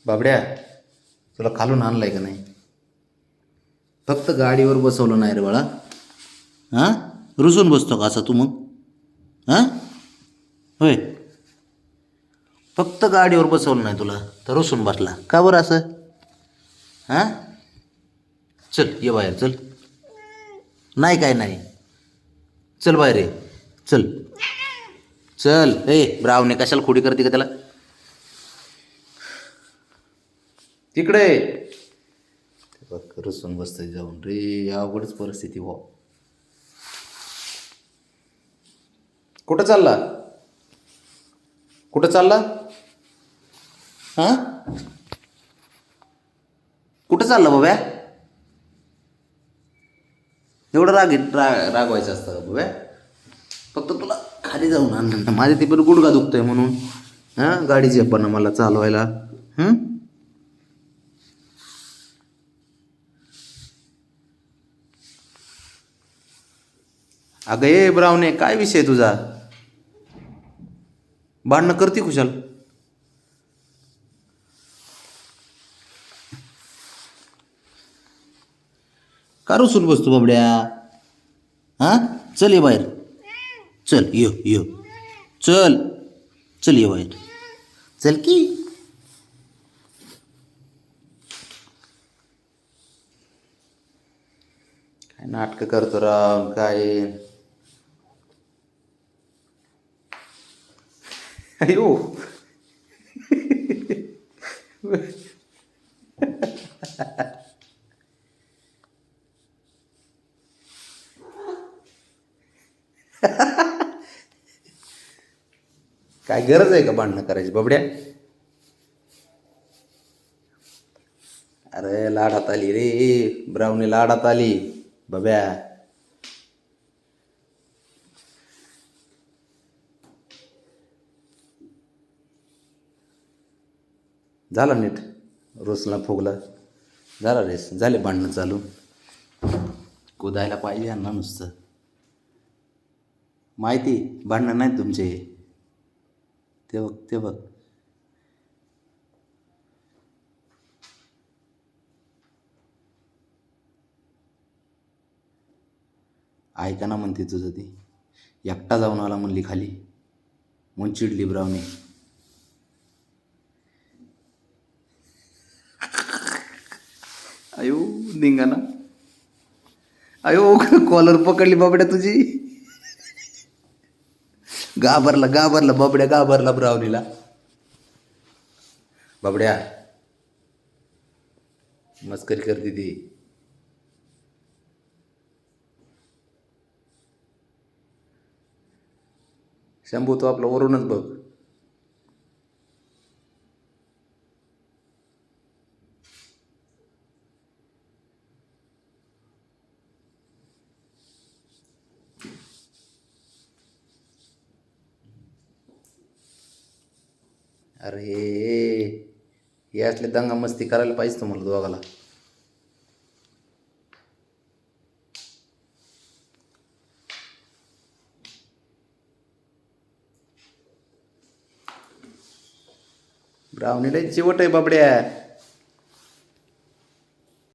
बाबड्या, तुला खालून आणलाय का नाही? फक्त गाडीवर बसवलं नाही रे बाळा. हां, रुसून बसतो का असा तू मग? हां, होय. फक्त गाडीवर बसवलं नाही तुला तर रुसून बसला का बरं असं? हां, चल ये बाहेर चल. नाही काय नाही, चल बाहेर ये. चल चल. ब्रावने कशाला खोडी करते का त्याला? तिकडे बघ, रुसून बसतोय जाऊन रे. अवघडच परिस्थिती भाऊ. कुठं चालला? कुठं चालला? हां, कुठं चालला बाब्या? एवढं रागवायचं असतं का बाब्या? फक्त तुला खाली जाऊन आणलं ना. माझे ते पण गुडघा दुखतोय म्हणून. हां, गाडी झेपना मला चालवायला. अगं ब्रावने, काय विषय तुझा? भांडणं करते खुशाल. का रुसून बसतो बाबड्या? हां, चल ये बाहेर. चल ये. चल चल ये बाहेर. चल की. काय नाटकं करतो राव काय. अयो काय गरज आहे का भांडणं करायची बाबड्या? अरे लाडात आली रे, ब्रावनी लाडात आली बाब्या. झाला नीट, रोसला फुगला. झाला रेस, झाले भांडणं चालू. कुदायला पाहिजे यांना नुसतं. माहिती भांडणं नाहीत तुमचे. ते बघ. ऐका ना म्हणते तुझं ती. एकटा जाऊन आला म्हणली खाली, म्हणून चिडली ब्रावनी. अयो निघाना. अयो कॉलर पकडली बाबड्या तुझी. घाबरला बाबड्या, घाबरला ब्रावनीला. बाबड्या मस्करी करते ती. शंभू, तो आपला वरूनच बघ. अरे हे असले दंगा मस्ती करायला पाहिजे तुम्हाला दोघाला. ब्रावनीला चिवट आहे बाबड्या.